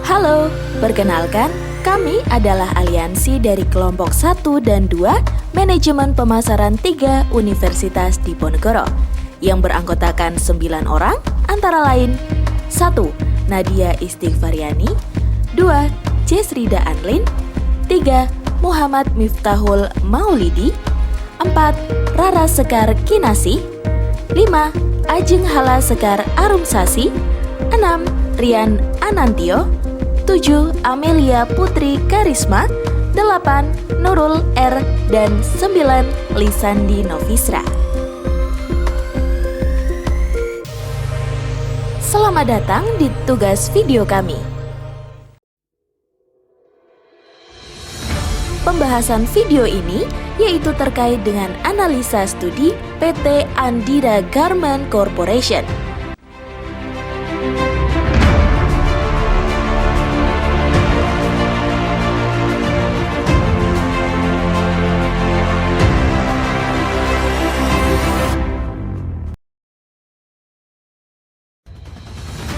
Halo, perkenalkan, kami adalah aliansi dari kelompok 1 dan 2 Manajemen Pemasaran 3 Universitas Diponegoro yang beranggotakan 9 orang antara lain 1. Nadia Istighfariani 2. Jesrida Anlin 3. Muhammad Miftahul Maulidi 4. Rara Sekar Kinasi 5. Ajeng Hala Sekar Arumsasi 6. Rian Anantio 7. Amelia Putri Karisma 8. Nurul R dan 9. Lisandi Novisra. Selamat datang di tugas video kami. Pembahasan video ini yaitu terkait dengan analisa studi PT Andira Garment Corporation.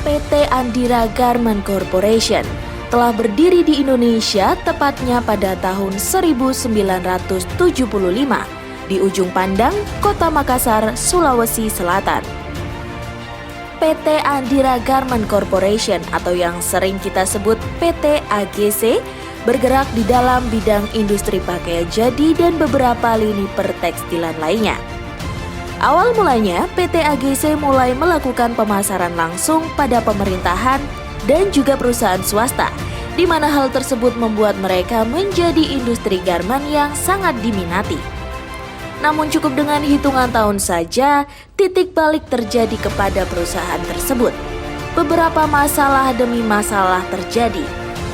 PT Andira Garment Corporation telah berdiri di Indonesia tepatnya pada tahun 1975 di ujung Pandang, Kota Makassar, Sulawesi Selatan. PT Andira Garment Corporation atau yang sering kita sebut PT AGC bergerak di dalam bidang industri pakaian jadi dan beberapa lini pertekstilan lainnya. Awal mulanya, PT AGC mulai melakukan pemasaran langsung pada pemerintahan dan juga perusahaan swasta, di mana hal tersebut membuat mereka menjadi industri garmen yang sangat diminati. Namun cukup dengan hitungan tahun saja, titik balik terjadi kepada perusahaan tersebut. Beberapa masalah demi masalah terjadi,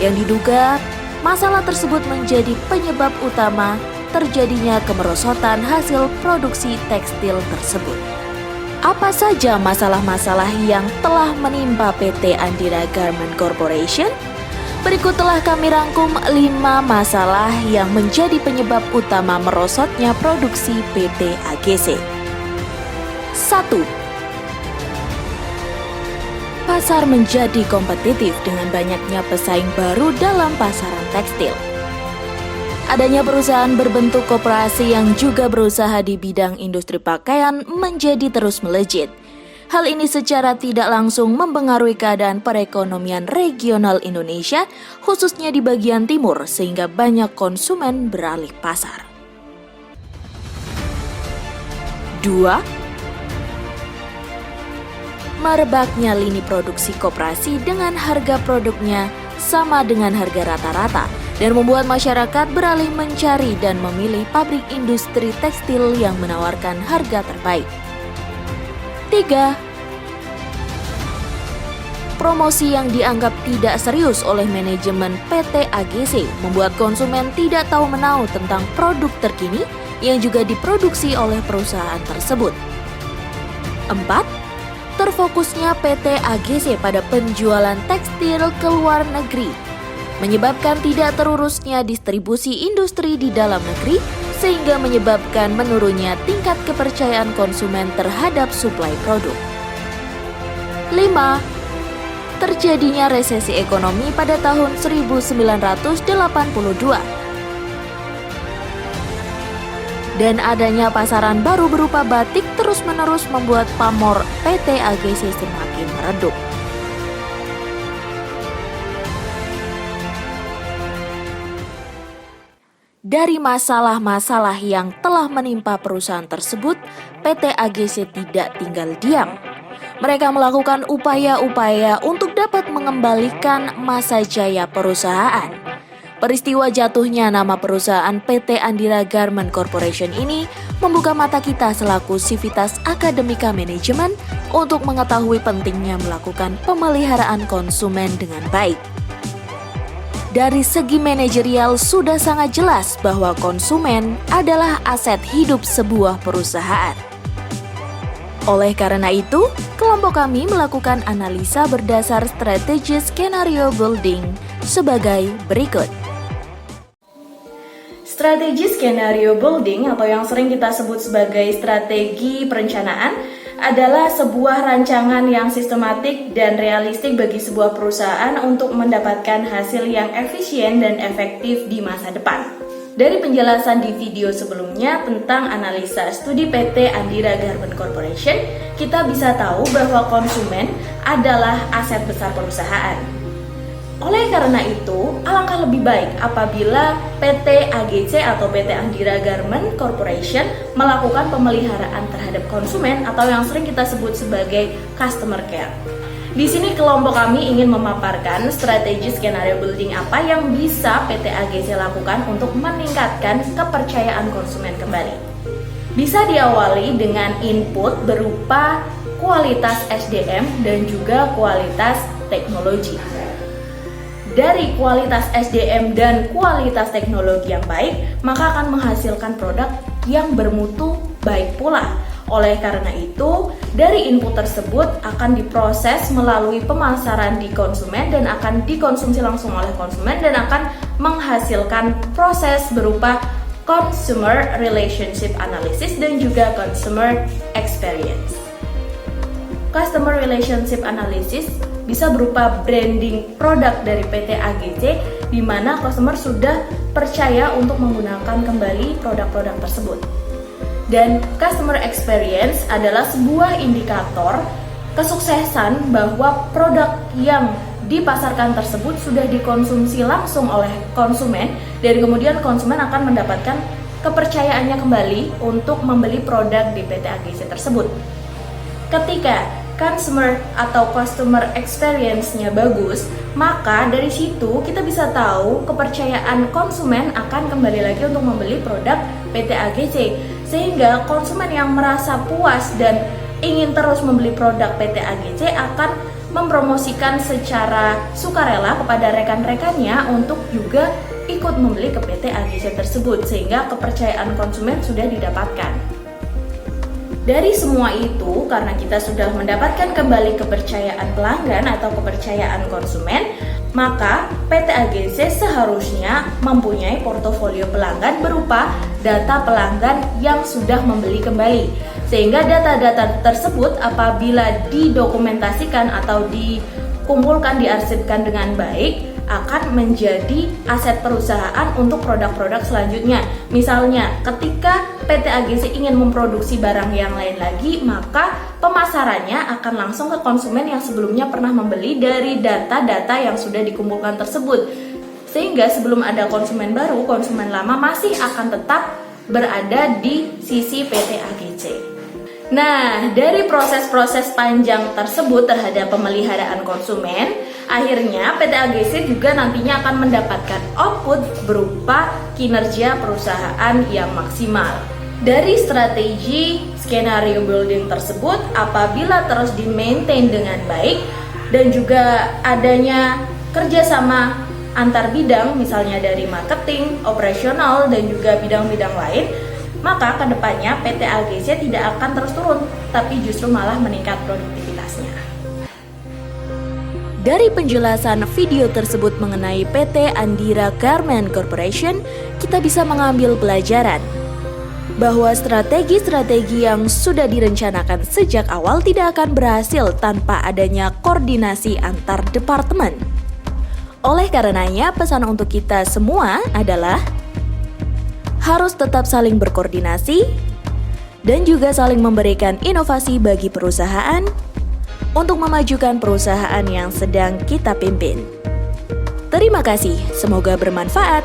yang diduga masalah tersebut menjadi penyebab utama terjadinya kemerosotan hasil produksi tekstil tersebut. Apa saja masalah-masalah yang telah menimpa PT Andira Garment Corporation? Berikut telah kami rangkum 5 masalah yang menjadi penyebab utama merosotnya produksi PT AGC. 1. Pasar menjadi kompetitif dengan banyaknya pesaing baru dalam pasaran tekstil. Adanya perusahaan berbentuk koperasi yang juga berusaha di bidang industri pakaian menjadi terus melejit. Hal ini secara tidak langsung mempengaruhi keadaan perekonomian regional Indonesia, khususnya di bagian timur, sehingga banyak konsumen beralih pasar. 2. Merebaknya lini produksi koperasi dengan harga produknya sama dengan harga rata-rata, dan membuat masyarakat beralih mencari dan memilih pabrik industri tekstil yang menawarkan harga terbaik. 3. Promosi yang dianggap tidak serius oleh manajemen PT AGC membuat konsumen tidak tahu menahu tentang produk terkini yang juga diproduksi oleh perusahaan tersebut. 4. Terfokusnya PT AGC pada penjualan tekstil ke luar negeri menyebabkan tidak terurusnya distribusi industri di dalam negeri, sehingga menyebabkan menurunnya tingkat kepercayaan konsumen terhadap suplai produk. 5. Terjadinya resesi ekonomi pada tahun 1982 dan adanya pasaran baru berupa batik terus-menerus membuat pamor PT AGC semakin meredup. Dari masalah-masalah yang telah menimpa perusahaan tersebut, PT AGC tidak tinggal diam. Mereka melakukan upaya-upaya untuk dapat mengembalikan masa jaya perusahaan. Peristiwa jatuhnya nama perusahaan PT Andira Garment Corporation ini membuka mata kita selaku Sivitas Akademika Manajemen untuk mengetahui pentingnya melakukan pemeliharaan konsumen dengan baik. Dari segi manajerial sudah sangat jelas bahwa konsumen adalah aset hidup sebuah perusahaan. Oleh karena itu, kelompok kami melakukan analisa berdasar strategi skenario building sebagai berikut. Strategi skenario building atau yang sering kita sebut sebagai strategi perencanaan adalah sebuah rancangan yang sistematik dan realistik bagi sebuah perusahaan untuk mendapatkan hasil yang efisien dan efektif di masa depan. Dari penjelasan di video sebelumnya tentang analisa studi PT Andira Garment Corporation, kita bisa tahu bahwa konsumen adalah aset besar perusahaan. Oleh karena itu, alangkah lebih baik apabila PT AGC atau PT Andira Garment Corporation melakukan pemeliharaan terhadap konsumen atau yang sering kita sebut sebagai customer care. Di sini kelompok kami ingin memaparkan strategi skenario building apa yang bisa PT AGC lakukan untuk meningkatkan kepercayaan konsumen kembali. Bisa diawali dengan input berupa kualitas SDM dan juga kualitas teknologi. Dari kualitas SDM dan kualitas teknologi yang baik, maka akan menghasilkan produk yang bermutu baik pula. Oleh karena itu, dari input tersebut akan diproses melalui pemasaran di konsumen dan akan dikonsumsi langsung oleh konsumen dan akan menghasilkan proses berupa consumer relationship analysis dan juga consumer experience. Customer relationship analysis bisa berupa branding produk dari PT AGC di mana customer sudah percaya untuk menggunakan kembali produk-produk tersebut. Dan customer experience adalah sebuah indikator kesuksesan bahwa produk yang dipasarkan tersebut sudah dikonsumsi langsung oleh konsumen dan kemudian konsumen akan mendapatkan kepercayaannya kembali untuk membeli produk di PT AGC tersebut. Ketika consumer atau customer experience-nya bagus, maka dari situ kita bisa tahu kepercayaan konsumen akan kembali lagi untuk membeli produk PT AGC. Sehingga konsumen yang merasa puas dan ingin terus membeli produk PT AGC akan mempromosikan secara sukarela kepada rekan-rekannya untuk juga ikut membeli ke PT AGC tersebut, sehingga kepercayaan konsumen sudah didapatkan. Dari semua itu, karena kita sudah mendapatkan kembali kepercayaan pelanggan atau kepercayaan konsumen, maka PT AGC seharusnya mempunyai portofolio pelanggan berupa data pelanggan yang sudah membeli kembali. Sehingga data-data tersebut apabila didokumentasikan atau dikumpulkan, diarsipkan dengan baik, akan menjadi aset perusahaan untuk produk-produk selanjutnya. Misalnya, ketika PT AGC ingin memproduksi barang yang lain lagi, maka pemasarannya akan langsung ke konsumen yang sebelumnya pernah membeli dari data-data yang sudah dikumpulkan tersebut. Sehingga sebelum ada konsumen baru, konsumen lama masih akan tetap berada di sisi PT AGC. Nah, dari proses-proses panjang tersebut terhadap pemeliharaan konsumen, akhirnya PT AGC juga nantinya akan mendapatkan output berupa kinerja perusahaan yang maksimal. Dari strategi skenario building tersebut, apabila terus di-maintain dengan baik dan juga adanya kerjasama antar bidang, misalnya dari marketing, operasional, dan juga bidang-bidang lain, maka kedepannya PT AGC tidak akan terus turun, tapi justru malah meningkat produktivitasnya. Dari penjelasan video tersebut mengenai PT Andira Garment Corporation, kita bisa mengambil pelajaran bahwa strategi-strategi yang sudah direncanakan sejak awal tidak akan berhasil tanpa adanya koordinasi antar departemen. Oleh karenanya, pesan untuk kita semua adalah harus tetap saling berkoordinasi dan juga saling memberikan inovasi bagi perusahaan untuk memajukan perusahaan yang sedang kita pimpin. Terima kasih, semoga bermanfaat.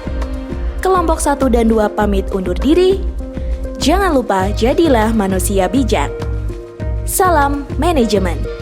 Kelompok 1 dan 2 pamit undur diri. Jangan lupa jadilah manusia bijak. Salam manajemen.